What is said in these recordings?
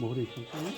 머리 괜찮아?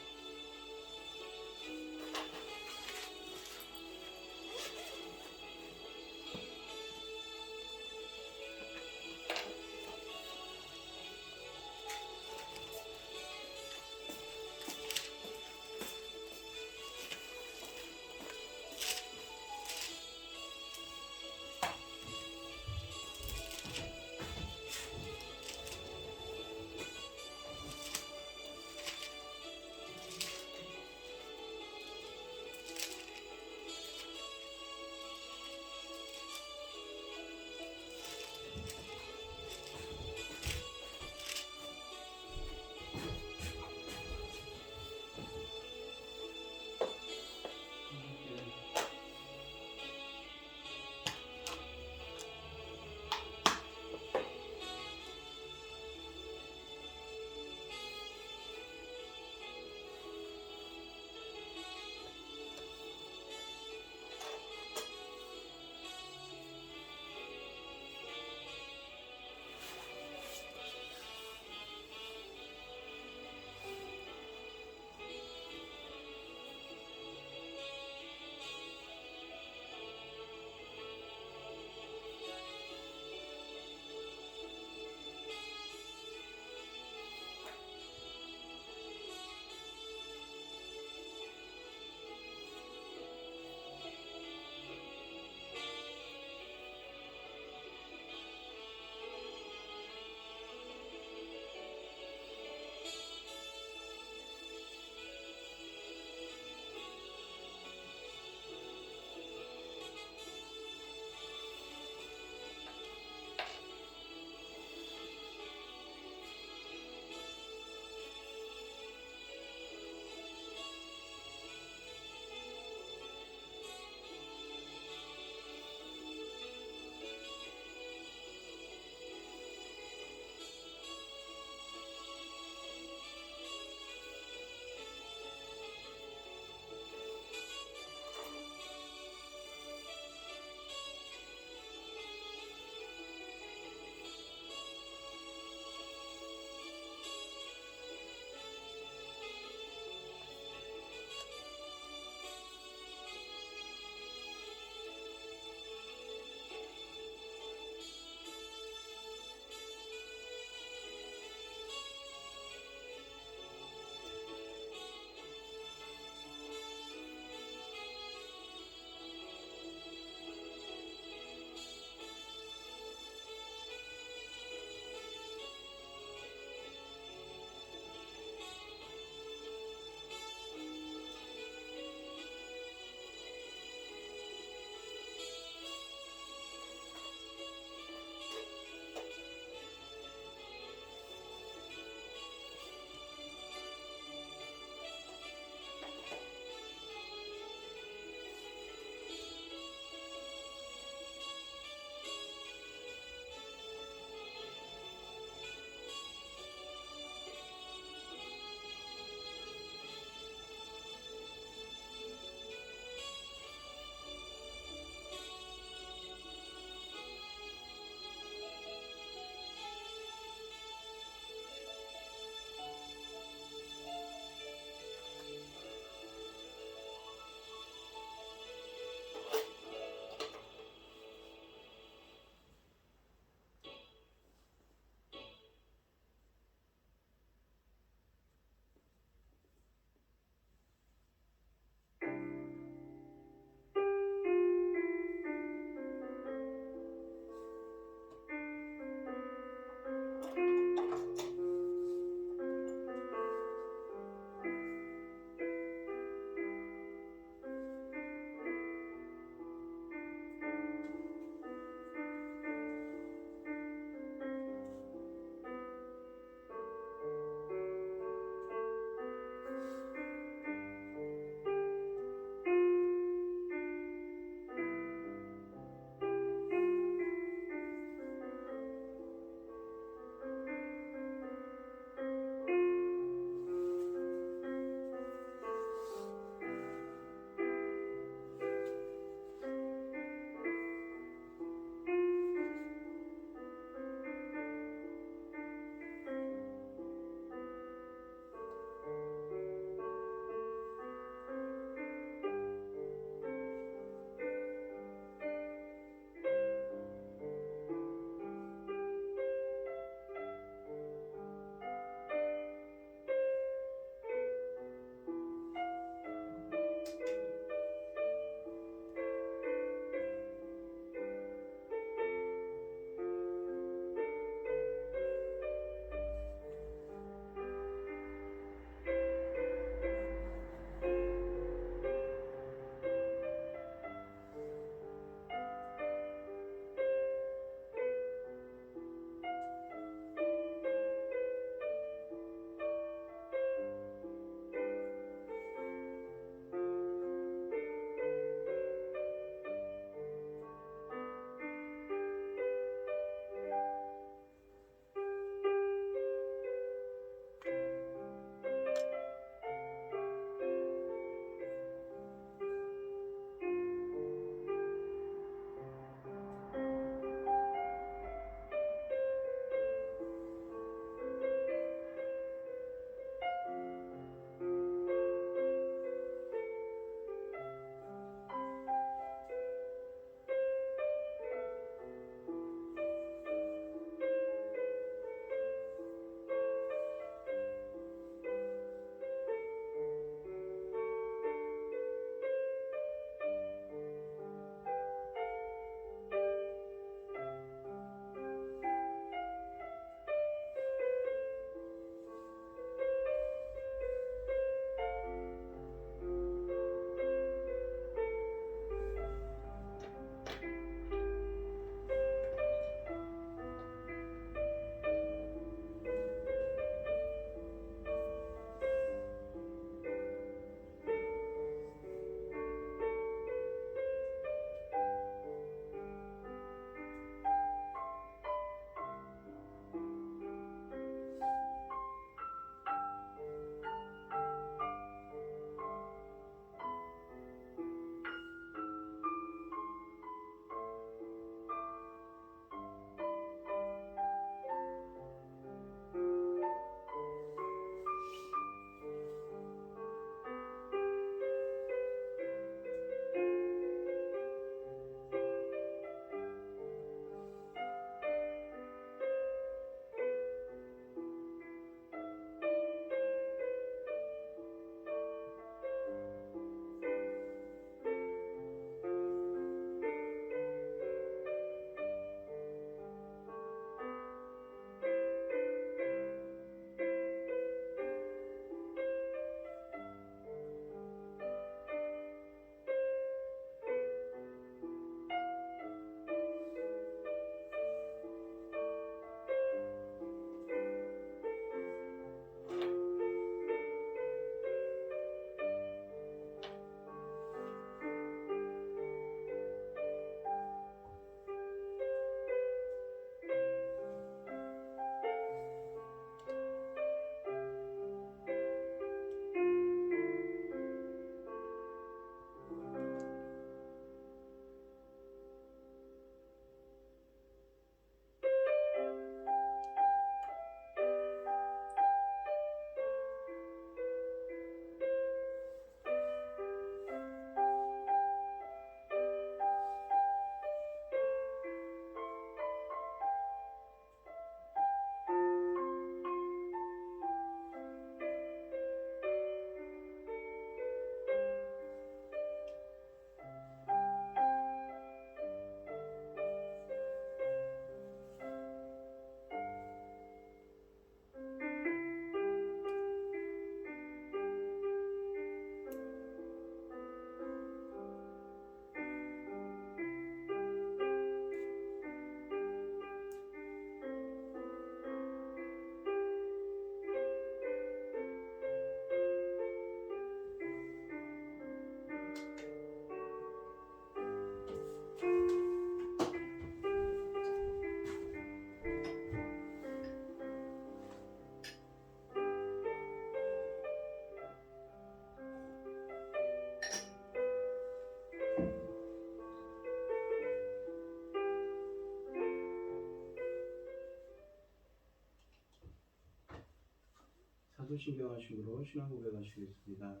신경하심으로 신앙 고백하시겠습니다.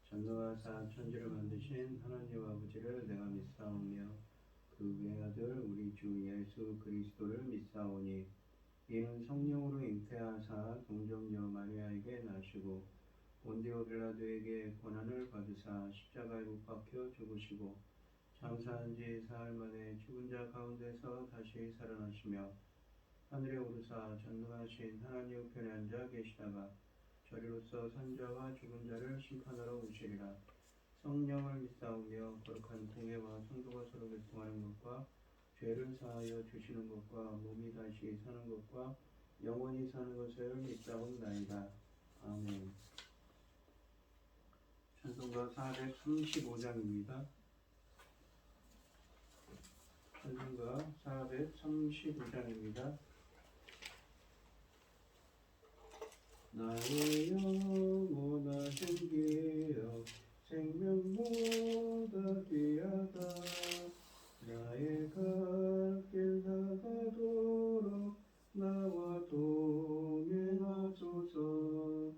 전능하사 천지를 만드신 하나님 아버지를 내가 믿사오며 그 외아들 우리 주 예수 그리스도를 믿사오니 이는 성령으로 잉태하사 동정녀 마리아에게 나시고 본디오 빌라도에게 고난을 받으사 십자가에 못 박혀 죽으시고 장사한 지 사흘 만에 죽은 자 가운데서 다시 살아나시며 하늘에 오르사 전능하신 하나님 우편에 앉아 계시다가 저리로서 산자와 죽은 자를 심판하러 오시리라. 성령을 믿사오며 거룩한 공예와 성도가 서로 교통하는 것과 죄를 사하여 주시는 것과 몸이 다시 사는 것과 영원히 사는 것을 믿사옵나이다. 아멘. 찬송가 435장입니다. 찬송가 435장입니다. 나의 영원하신 기억 생명보다 귀하다. 나의 갈 길 다가도록 나와 동행하소서.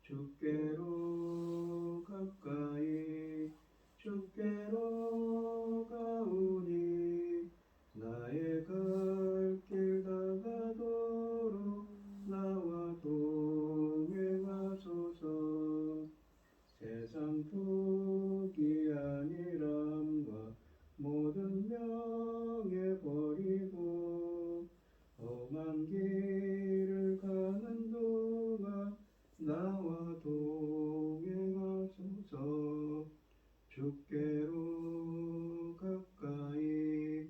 주께로 가까이 주께로 가오니 나의 갈 길 다가도록 나와 동행하소서. 세상 포기한 일함과 모든 명예 버리고 험한 길을 가는 동안 나와 동행하소서. 주께로 가까이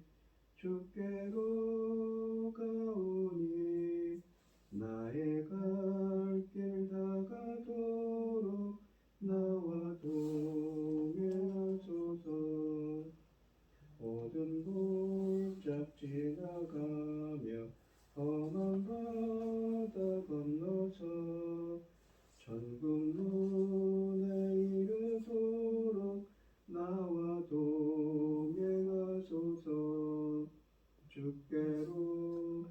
주께로 가오니 나의 갈 길 다가도록 나와 동행하소서. 모든 골짝 지나가며 험한 바다 건너서 천국 문에 이르도록 나와 동행하소서. 주께로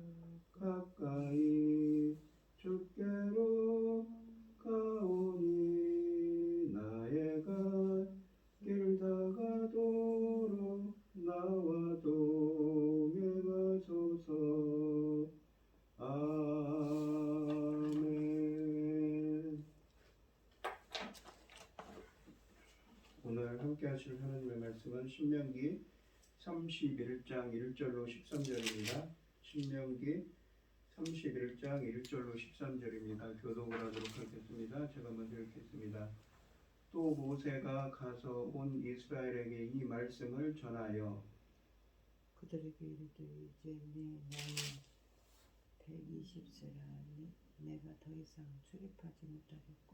가까이 주께로 가오니 나의 갈 길 다가도록 나와 동행하소서. 아멘. 오늘 함께 하실 하나님의 말씀은 신명기 31장 1절로 13절입니다. 신명기 31장 1절로 13절입니다. 교독을 하도록 하겠습니다. 제가 먼저 읽겠습니다. 또 모세가 가서 온 이스라엘에게 이 말씀을 전하여 그들에게 이르되 이제 내 나이 120세라 내가 더 이상 출입하지 못하겠고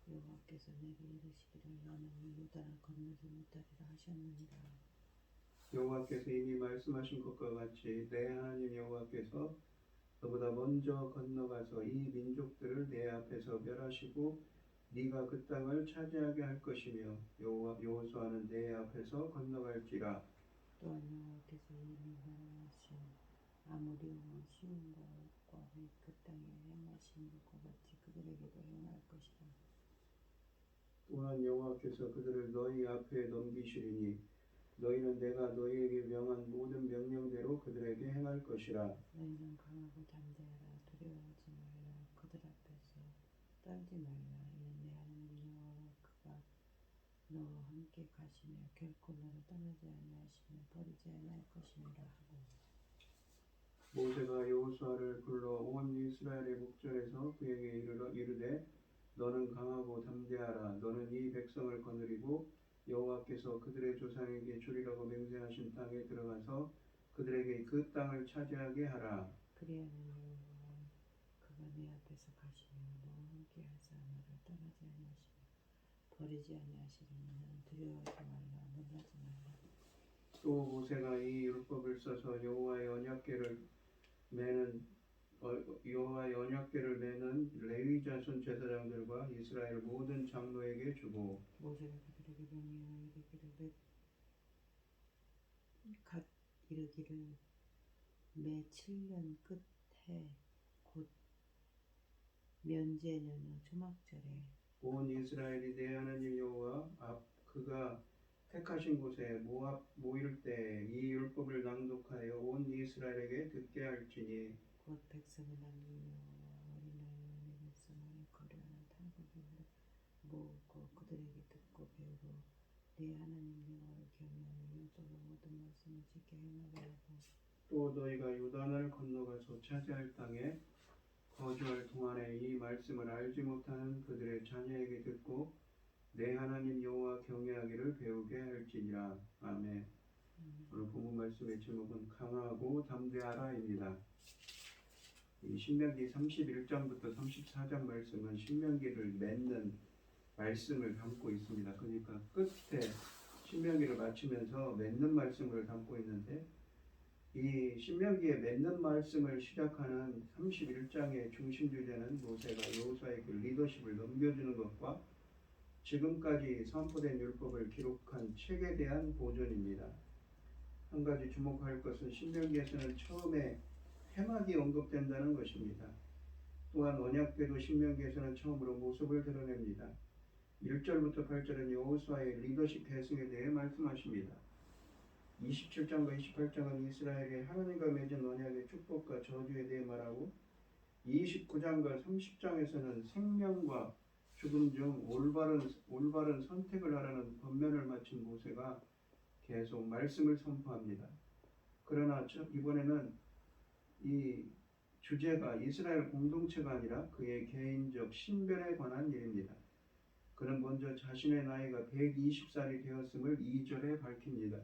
여호와께서 내게 이르시기를 너는 이 요단을 건너지 못하리라 하셨느니라. 여호와께서 이미 말씀하신 것과 같이 내 하나님 여호와께서 너보다 먼저 건너가서 이 민족들을 내 앞에서 멸하시고 네가 그 땅을 차지하게 할 것이며 여호수아는 내 앞에서 건너갈지라. 또한 여호와께서 이미 말하신 아모리 왕 시온과 그 땅에 행하신 것과 같이 그들에게도 행할 것이라. 또한 여호와께서 그들을 너희 앞에 넘기시리니 너희는 내가 너희에게 명한 모든 명령대로 그들에게 행할 것이라. 너희는 강하고 담대하라. 두려워하지 말라. 그들 앞에서 떨지 말라. 이는 내 하나님 여호와 그가 너와 함께 가시며 결코 너를 떠나지 아니하시며 버리지 아니할 것이니라 하고. 모세가 여호수아를 불러 온 이스라엘의 목전에서 그에게 이르되 너는 강하고 담대하라. 너는 이 백성을 거느리고 여호와께서 그들의 조상에게 주리라고 맹세하신 땅에 들어가서 그들에게 그 땅을 차지하게 하라. 그리하면 여호와 그가 내 앞에서 가시며 너와 함께 하사 너를 떠나지 아니하시며 버리지 아니하시리니 너는 두려워하지 말라. 놀라지 말라. 또 모세가 이 율법을 써서 여호와의 언약궤를 매는 레위 자손 제사장들과 이스라엘 모든 장로에게 주고 모세가 그들에게 명령하여 이르기를 매 7년 끝해 곧 면제는 초막절에 온 이스라엘이 내 하나님 여호와 앞 그가 택하신 곳에 모일 때 이 율법을 낭독하여 온 이스라엘에게 듣게 할지니 곧 백성의 남녀와 어린아이와 내 백성을 거류하는 탈북인들 모으고 그들에게 듣고 배우고 내 하나님 여호와를 경외하여 율법의 모든 말씀을 지켜 행하게 하고 또 너희가 요단을 건너가서 차지할 땅에 거주할 동안에 이 말씀을 알지 못하는 그들의 자녀에게 듣고 내 하나님 여호와 경외하기를 배우게 할지니라. 아멘. 오늘 본문 말씀의 제목은 강하고 담대하라입니다. 이 신명기 31장부터 34장 말씀은 신명기를 맺는 말씀을 담고 있습니다. 그러니까 끝에 신명기를 마치면서 맺는 말씀을 담고 있는데 이 신명기에 맺는 말씀을 시작하는 31장의 중심 주제는 모세가 여호수아에게 리더십을 넘겨주는 것과 지금까지 선포된 율법을 기록한 책에 대한 보존입니다. 한 가지 주목할 것은 신명기에서는 처음에 회막이 언급된다는 것입니다. 또한 언약궤도 신명기에서는 처음으로 모습을 드러냅니다. 1절부터 8절은 여호수아의 리더십 계승에 대해 말씀하십니다. 27장과 28장은 이스라엘의 하나님과 맺은 언약의 축복과 저주에 대해 말하고 29장과 30장에서는 생명과 죽음 중 올바른 선택을 하라는 권면을 마친 모세가 계속 말씀을 선포합니다. 그러나 이번에는 이 주제가 이스라엘 공동체가 아니라 그의 개인적 신변에 관한 일입니다. 그는 먼저 자신의 나이가 120살이 되었음을 2절에 밝힙니다.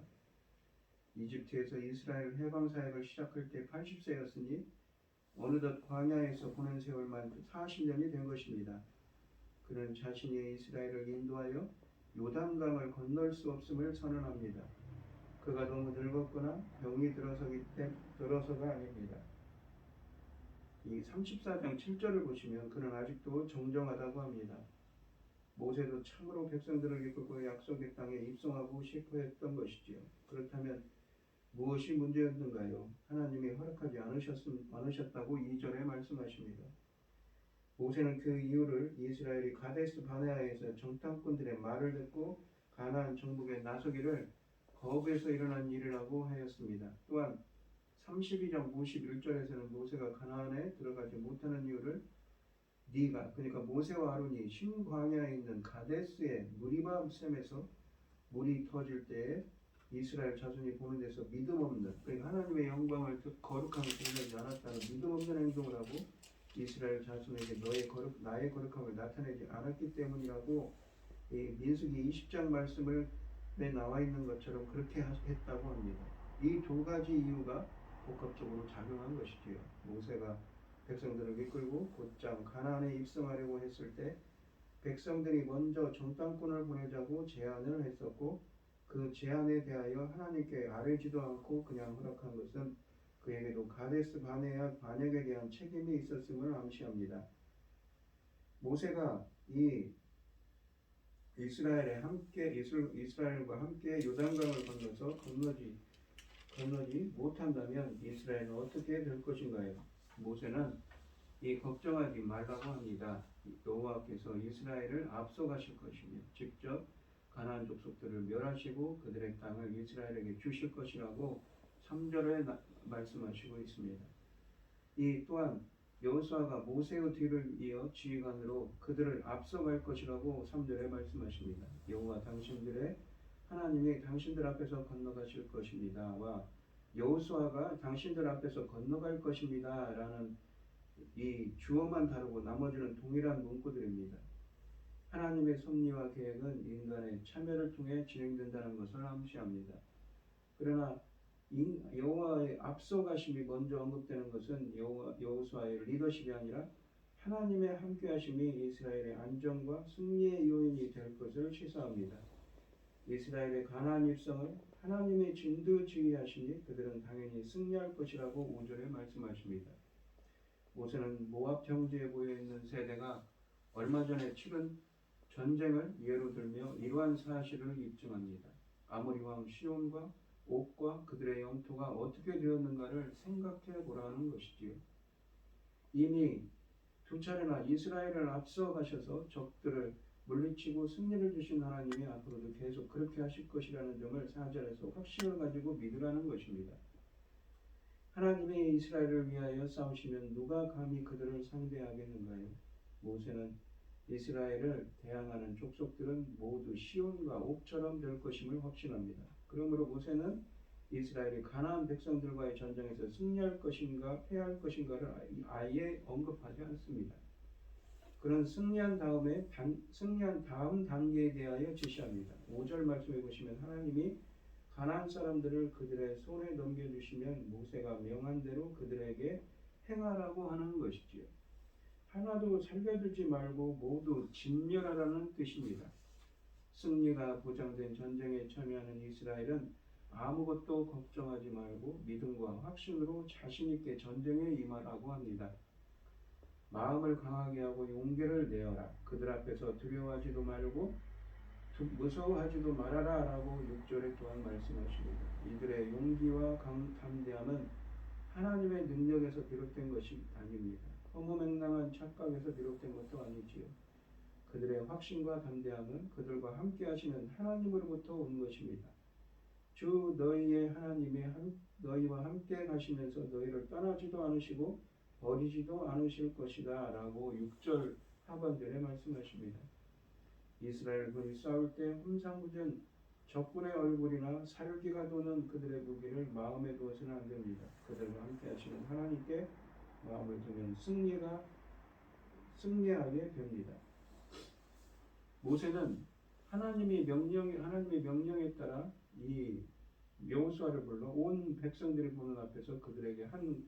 이집트에서 이스라엘 해방 사역을 시작할 때 80세였으니 어느덧 광야에서 보낸 세월만 40년이 된 것입니다. 그는 자신이 이스라엘을 인도하여 요단강을 건널 수 없음을 선언합니다. 그가 너무 늙었거나 병이 들어서가 아닙니다. 이 34장 7절을 보시면 그는 아직도 정정하다고 합니다. 모세도 참으로 백성들을 이끌고 약속의 땅에 입성하고 싶어 했던 것이지요. 그렇다면 무엇이 문제였는가요? 하나님이 허락하지 않으셨다고 2절에 말씀하십니다. 모세는 그 이유를 이스라엘이 가데스 바네아에서 정탐꾼들의 말을 듣고 가나안 정복에 나서기를 거부해서 일어난 일이라고 하였습니다. 또한 32장 51절에서는 모세가 가나안에 들어가지 못하는 이유를 네가 그러니까 모세와 아론이 신광야에 있는 가데스의 무리바 샘에서 물이 터질 때에 이스라엘 자손이 보는 데서 믿음 없는 그러니까 하나님의 영광을 거룩함을 드러내지 않았다는 믿음 없는 행동을 하고 이스라엘 자손에게 나의 거룩함을 나타내지 않았기 때문이라고 이 민수기 20장 말씀에 나와 있는 것처럼 그렇게 했다고 합니다. 이 두 가지 이유가 복합적으로 작용한 것이지요. 모세가 백성들을 이끌고 곧장 가나안에 입성하려고 했을 때 백성들이 먼저 정탐꾼을 보내자고 제안을 했었고 그 제안에 대하여 하나님께 아뢰지도 않고 그냥 허락한 것은 그에게도 가데스 바네아 반역에 대한 책임이 있었음을 암시합니다. 모세가 이 이스라엘과 함께 요단강을 건너서 건너지 못한다면 이스라엘은 어떻게 될 것인가요? 모세는 이 걱정하지 말라고 합니다. 여호와께서 이스라엘을 앞서가실 것이며 직접 가나안 족속들을 멸하시고 그들의 땅을 이스라엘에게 주실 것이라고 3절에 말씀하시고 있습니다. 이 또한 여호수아가 모세의 뒤를 이어 지휘관으로 그들을 앞서갈 것이라고 3절에 말씀하십니다. 여호와 하나님이 당신들 앞에서 건너가실 것입니다와 여호수아가 당신들 앞에서 건너갈 것입니다 라는 이 주어만 다르고 나머지는 동일한 문구들입니다. 하나님의 섭리와 계획은 인간의 참여를 통해 진행된다는 것을 암시합니다. 그러나 여호와의 앞서가심이 먼저 언급되는 것은 여호수아의 리더십이 아니라 하나님의 함께하심이 이스라엘의 안정과 승리의 요인이 될 것을 시사합니다. 이스라엘의 가나안 입성을 하나님의 진두지휘하시니 그들은 당연히 승리할 것이라고 5절에 말씀하십니다. 모세는 모압 평지에 모여있는 세대가 얼마 전에 치른 전쟁을 예로 들며 이러한 사실을 입증합니다. 아모리 왕 시온과 옥과 그들의 영토가 어떻게 되었는가를 생각해 보라는 것이지요. 이미 두 차례나 이스라엘을 앞서가셔서 적들을 물리치고 승리를 주신 하나님이 앞으로도 계속 그렇게 하실 것이라는 점을 4절에서 확신을 가지고 믿으라는 것입니다. 하나님이 이스라엘을 위하여 싸우시면 누가 감히 그들을 상대하겠는가요? 모세는 이스라엘을 대항하는 족속들은 모두 시온과 옥처럼 될 것임을 확신합니다. 그러므로 모세는 이스라엘이 가나안 백성들과의 전쟁에서 승리할 것인가 패할 것인가를 아예 언급하지 않습니다. 그는 승리한 다음 단계에 대하여 지시합니다. 5절 말씀해 보시면 하나님이 가나안 사람들을 그들의 손에 넘겨주시면 모세가 명한 대로 그들에게 행하라고 하는 것이지요. 하나도 살려두지 말고 모두 진멸하라는 뜻입니다. 승리가 보장된 전쟁에 참여하는 이스라엘은 아무것도 걱정하지 말고 믿음과 확신으로 자신 있게 전쟁에 임하라고 합니다. 마음을 강하게 하고 용기를 내어라. 그들 앞에서 두려워하지도 말고 무서워하지도 말아라 라고 6절에 또한 말씀하십니다. 이들의 용기와 담대함은 하나님의 능력에서 비롯된 것이 아닙니다. 허무맹랑한 착각에서 비롯된 것도 아니지요. 그들의 확신과 담대함은 그들과 함께 하시는 하나님으로부터 온 것입니다. 주 너희의 하나님이 너희와 함께 가시면서 너희를 떠나지도 않으시고 버리지도 않으실 것이다 라고 6절 하반절에 말씀하십니다. 이스라엘 군이 싸울 때 험상궂은 적군의 얼굴이나 살기가 도는 그들의 무기를 마음에 두어서는 안 됩니다. 그들과 함께 하시는 하나님께 마음을 두면 승리하게 됩니다. 모세는 하나님의 명령에 따라 이 여호수아를 불러 온 백성들이 보는 앞에서 그들에게 한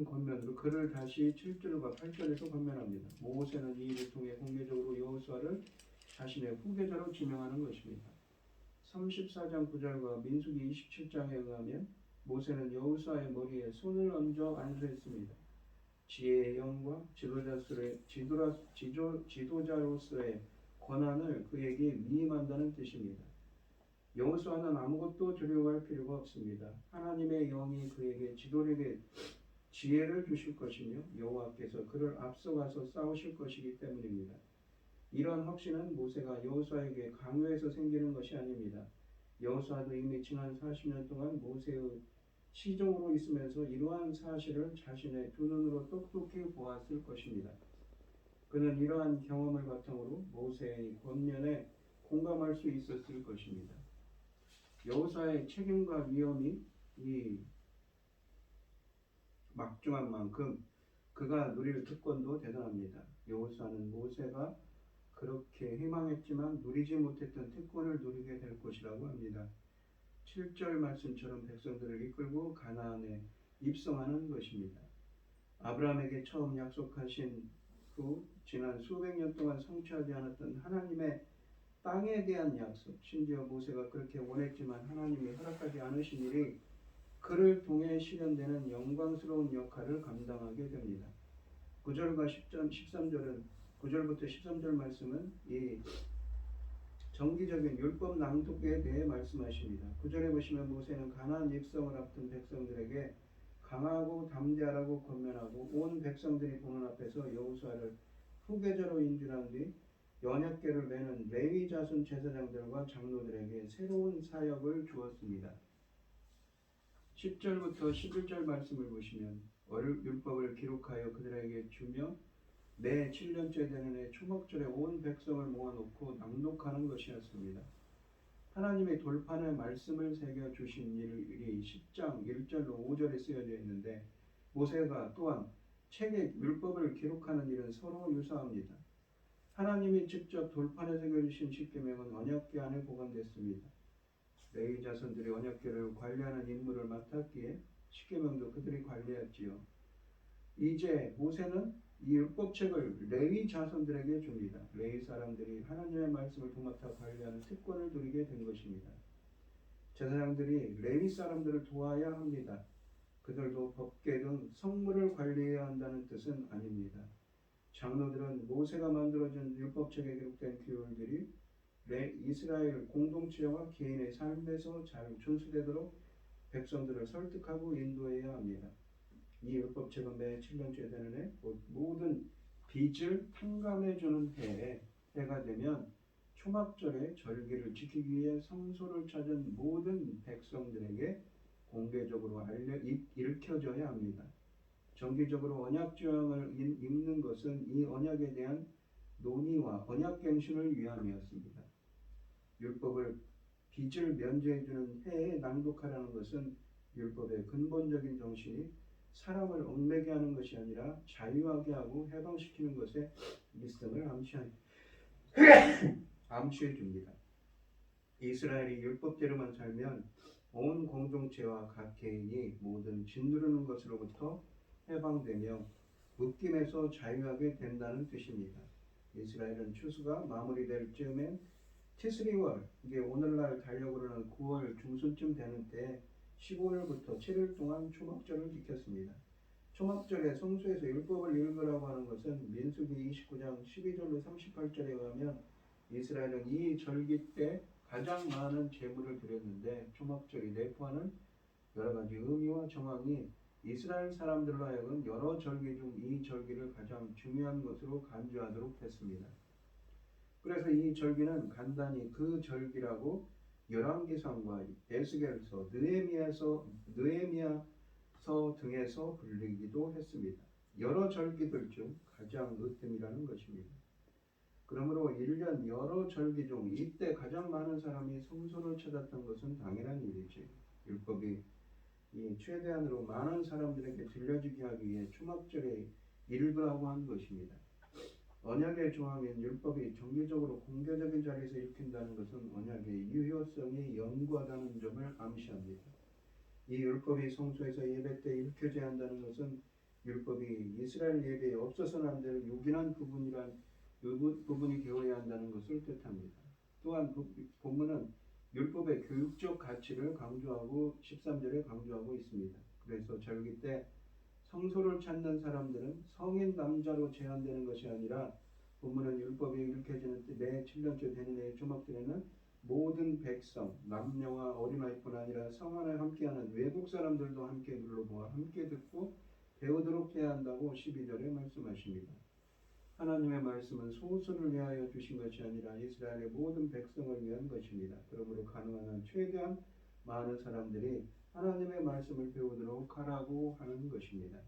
권면으로 그를 다시 7절과 8절에서 권면합니다. 모세는 이 일을 통해 공개적으로 여호수아를 자신의 후계자로 지명하는 것입니다. 34장 9절과 민수기 27장에 의하면 모세는 여호수아의 머리에 손을 얹어 안수했습니다. 지혜의 영과 지도자로서의 권한을 그에게 위임한다는 뜻입니다. 여호수아는 아무것도 두려워할 필요가 없습니다. 하나님의 영이 그에게 지혜를 주실 것이며 여호와께서 그를 앞서가서 싸우실 것이기 때문입니다. 이런 확신은 모세가 여호수아에게 강요해서 생기는 것이 아닙니다. 여호수아도 이미 지난 40년 동안 모세의 시종으로 있으면서 이러한 사실을 자신의 두 눈으로 똑똑히 보았을 것입니다. 그는 이러한 경험을 바탕으로 모세의 권면에 공감할 수 있었을 것입니다. 여호수아의 책임과 위험이 막중한 만큼 그가 누릴 특권도 대단합니다. 여호수아는 모세가 그렇게 희망했지만 누리지 못했던 특권을 누리게 될 것이라고 합니다. 7절 말씀처럼 백성들을 이끌고 가나안에 입성하는 것입니다. 아브라함에게 처음 약속하신 후 지난 수백 년 동안 성취하지 않았던 하나님의 땅에 대한 약속, 심지어 모세가 그렇게 원했지만 하나님이 허락하지 않으신 일이 그를 통해 실현되는 영광스러운 역할을 감당하게 됩니다. 9절과 13절은 9절부터 13절 말씀은 이 정기적인 율법 낭독에 대해 말씀하십니다. 9절에 보시면 모세는 가나안 입성을 앞둔 백성들에게 강하고 담대하라고 권면하고 온 백성들이 보는 앞에서 여호수아를 후계자로 인준한 뒤 언약궤를 매는 레위 자손 제사장들과 장로들에게 새로운 사역을 주었습니다. 10절부터 11절 말씀을 보시면 율법을 기록하여 그들에게 주며 매 7년째 되는 해 초막절에 온 백성을 모아놓고 낭독하는 것이었습니다. 하나님의 돌판에 말씀을 새겨 주신 일이 10장 1절로 5절에 쓰여져 있는데 모세가 또한 책에 율법을 기록하는 일은 서로 유사합니다. 하나님이 직접 돌판에 새겨주신 십계명은 언약궤 안에 보관됐습니다. 레위 자손들이 언약궤를 관리하는 임무를 맡았기에 십계명도 그들이 관리했지요. 이제 모세는 이 율법책을 레위 자손들에게 줍니다. 레위 사람들이 하나님의 말씀을 도맡아 관리하는 특권을 누리게 된 것입니다. 제사장들이 레위 사람들을 도와야 합니다. 그들도 법궤 등 성물을 관리해야 한다는 뜻은 아닙니다. 장로들은 모세가 만들어준 율법책에 기록된 규율들이 이스라엘 공동체와 개인의 삶에서 잘 준수되도록 백성들을 설득하고 인도해야 합니다. 이 율법책은 매 7년째 되는 해 모든 빚을 탕감해주는 해가 되면 초막절에 절기를 지키기 위해 성소를 찾은 모든 백성들에게 공개적으로 일켜져야 합니다. 정기적으로 언약조항을 읽는 것은 이 언약에 대한 논의와 언약갱신을 위함이었습니다. 율법을 빚을 면제해주는 해에 낭독하라는 것은 율법의 근본적인 정신이 사람을 얽매게 하는 것이 아니라 자유하게 하고 해방시키는 것에 있음을 암시해 줍니다. 이스라엘이 율법대로만 살면 온 공동체와 각 개인이 모든 짓누르는 것으로부터 해방되며 묶임에서 자유하게 된다는 뜻입니다. 이스라엘은 추수가 마무리될 즈음엔 티스리월, 이게 오늘날 달력으로 는 9월 중순쯤 되는 때 15일부터 7일 동안 초막절을 지켰습니다. 초막절에 성소에서 율법을 읽으라고 하는 것은 민수기 29장 12절로 38절에 의하면 이스라엘은 이 절기 때 가장 많은 제물을 드렸는데 초막절이 내포하는 여러 가지 의미와 정황이 이스라엘 사람들로 하여금 여러 절기 중 이 절기를 가장 중요한 것으로 간주하도록 했습니다. 그래서 이 절기는 간단히 그 절기라고 열왕기상과 에스겔서, 느헤미야서 등에서 불리기도 했습니다. 여러 절기들 중 가장 으뜸이라는 것입니다. 그러므로 1년 여러 절기 중 이때 가장 많은 사람이 성소를 찾았던 것은 당연한 일이지. 율법이 이 최대한으로 많은 사람들에게 들려지게 하기 위해 초막절에 읽으라고 한 것입니다. 언약의 조항인 율법이 정기적으로 공개적인 자리에서 읽힌다는 것은 언약의 유효성이 연구하다는 점을 암시합니다. 이 율법이 성소에서 예배 때 읽혀져야 한다는 것은 율법이 이스라엘 예배에 없어서는 안 될 유기한 부분이 되어야 한다는 것을 뜻합니다. 또한 본문은 율법의 교육적 가치를 강조하고 13절에 강조하고 있습니다. 그래서 절기 때 성소를 찾는 사람들은 성인 남자로 제한되는 것이 아니라 본문은 율법이 읽혀지는 매 7년째 되는 해의 초막절에는 모든 백성, 남녀와 어린아이뿐 아니라 성 안에 함께하는 외국 사람들도 함께 눌러보아 함께 듣고 배우도록 해야 한다고 12절에 말씀하십니다. 하나님의 말씀은 소수를 위하여 주신 것이 아니라 이스라엘의 모든 백성을 위한 것입니다. 그러므로 가능한 한 최대한 많은 사람들이 하나님의 말씀을 배우도록 하라고 하는 것입니다.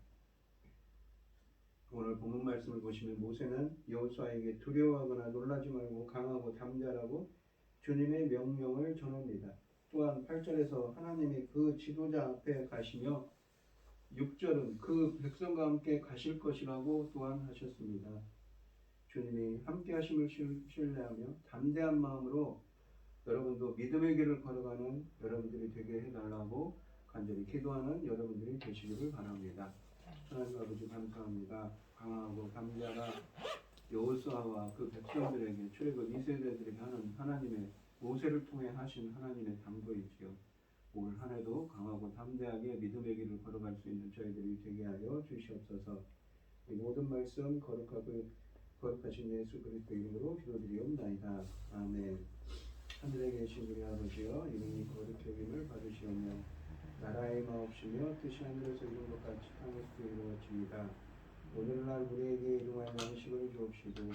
오늘 본문 말씀을 보시면 모세는 여호수아에게 두려워하거나 놀라지 말고 강하고 담대하라고 주님의 명령을 전합니다. 또한 8절에서 하나님이 그 지도자 앞에 가시며 6절은 그 백성과 함께 가실 것이라고 또한 하셨습니다. 주님이 함께 하심을 신뢰하며 담대한 마음으로 여러분도 믿음의 길을 걸어가는 여러분들이 되게 해달라고 간절히 기도하는 여러분들이 되시기를 바랍니다. 하나님 아버지 감사합니다. 강하고 담대하라 여호수아와 그 백성들에게 출애굽 2세대들에게 하는 하나님의 모세를 통해 하신 하나님의 당부이지요. 올 한 해도 강하고 담대하게 믿음의 길을 걸어갈 수 있는 저희들이 되게 하여 주시옵소서. 이 모든 말씀 거룩하신 예수 그리스도 이름으로 기도드리옵나이다. 아멘. 하늘에 계신 우리 아버지여, 이름이 거룩히 여김을 받으시오며 나라의 마옵시며 뜻이 하늘에서 이룬 것 같이 땅에서도 이루어집니다. 오늘날 우리에게 일용할 양식을 주옵시고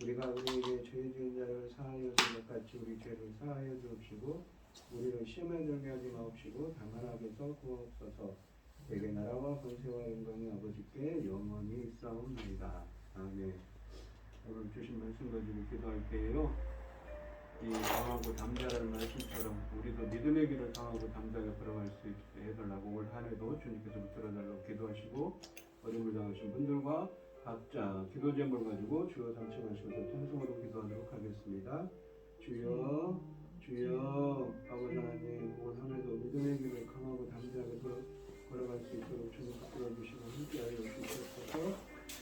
우리가 우리에게 죄 지은 자를 사하여 준 것 같이 우리 죄를 사하여 주옵시고 우리를 시험에 들게 하지 마옵시고 다만 악에서 구하옵소서. 대개 나라와 권세와 영광이 아버지께 영원히 있사옵나이다. 아멘. 오늘 주신 말씀 가지고 기도할 때에요, 이 강하고 담대하라는 말씀처럼 우리도 믿음의 길을 강하고 담대하게 걸어갈 수 있게 해달라고 올 한 해도 주님께서 붙들어달라고 기도하시고 어려움을 당하신 분들과 각자 기도 제목을 가지고 주여 당첨하셔서 통성으로 기도하도록 하겠습니다. 주여 아버지 하나님, 올 한 해도 믿음의 길을 강하고 담대하게 걸어갈 수 있도록 주님 붙들어 주시고 함께하여 주시옵소서.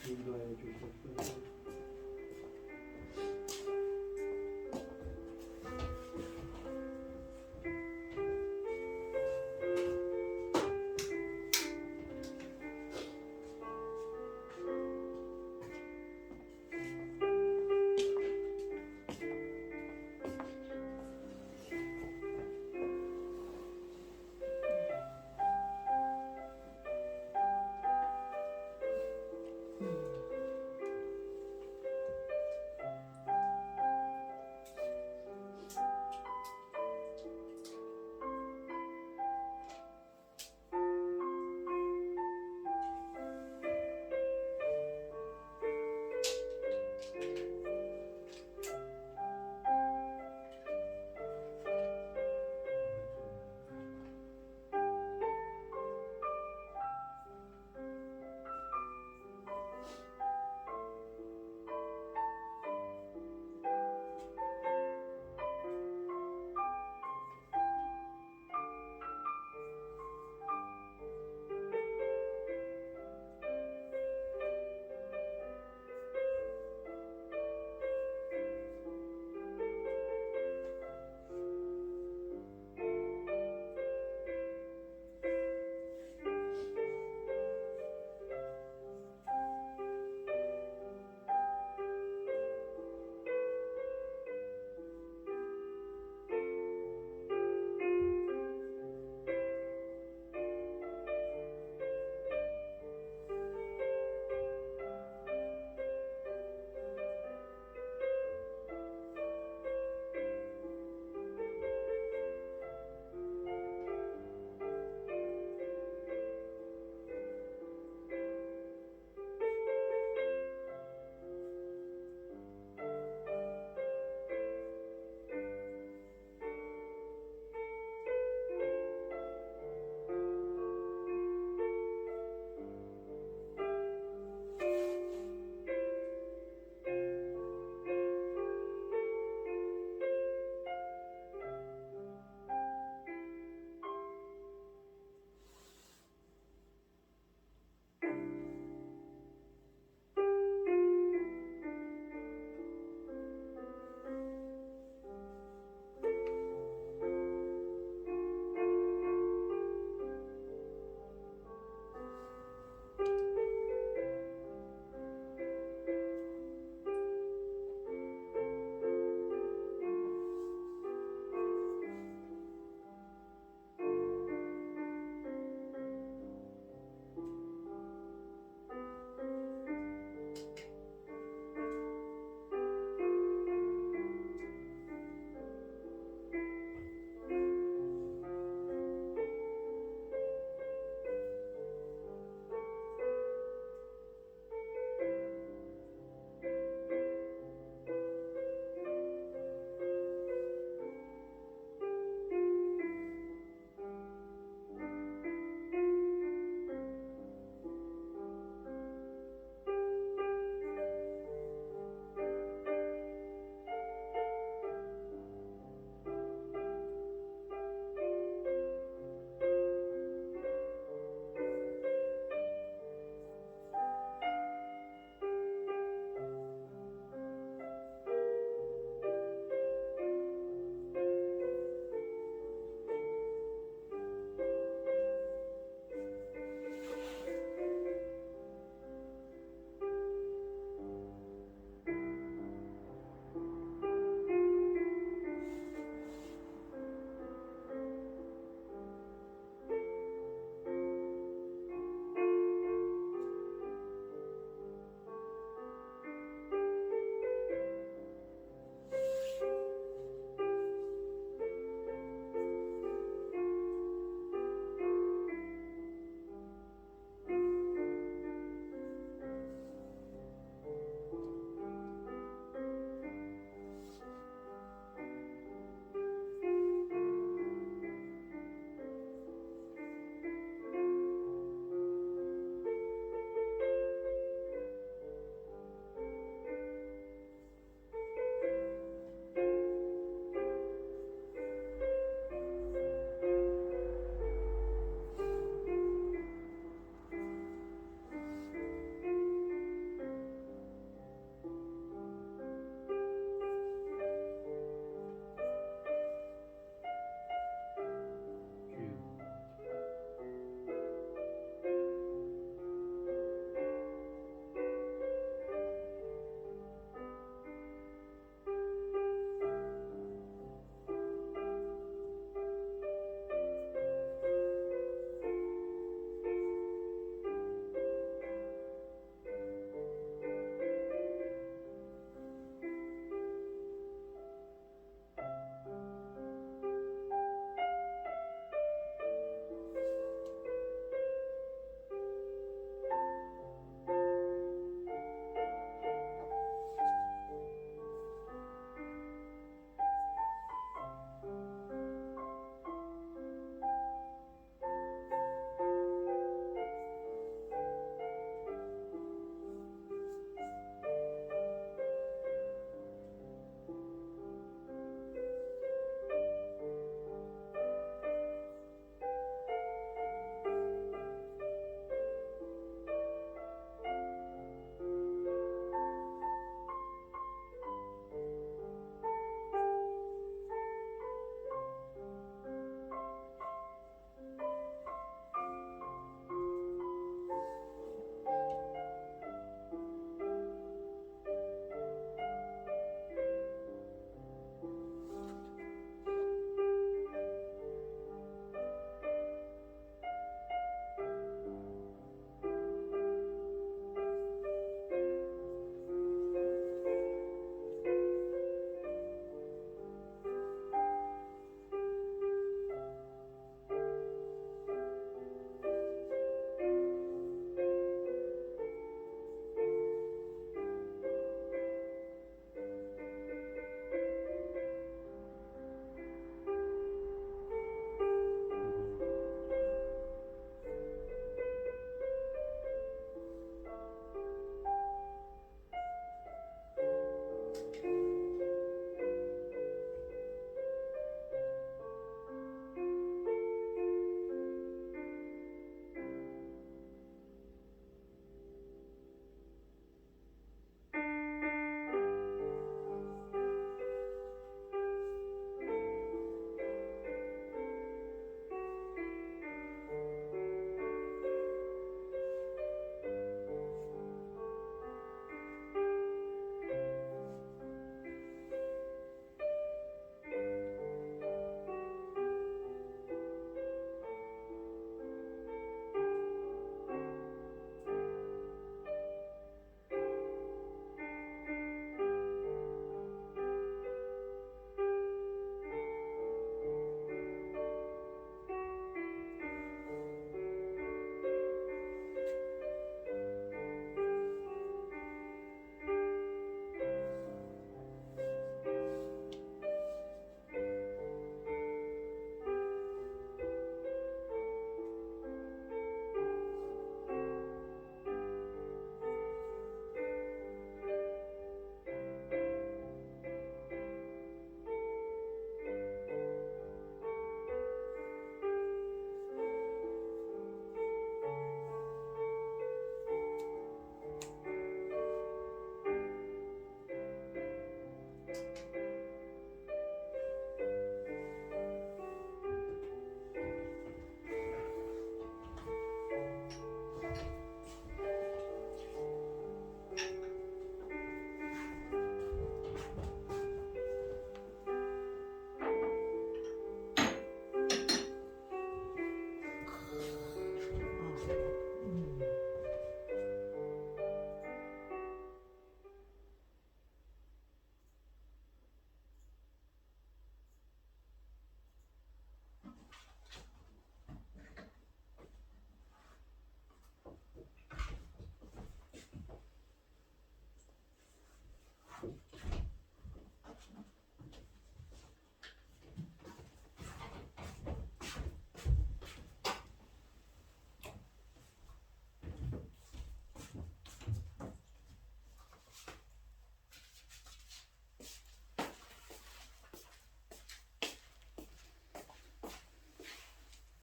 인도하여 주시옵소서.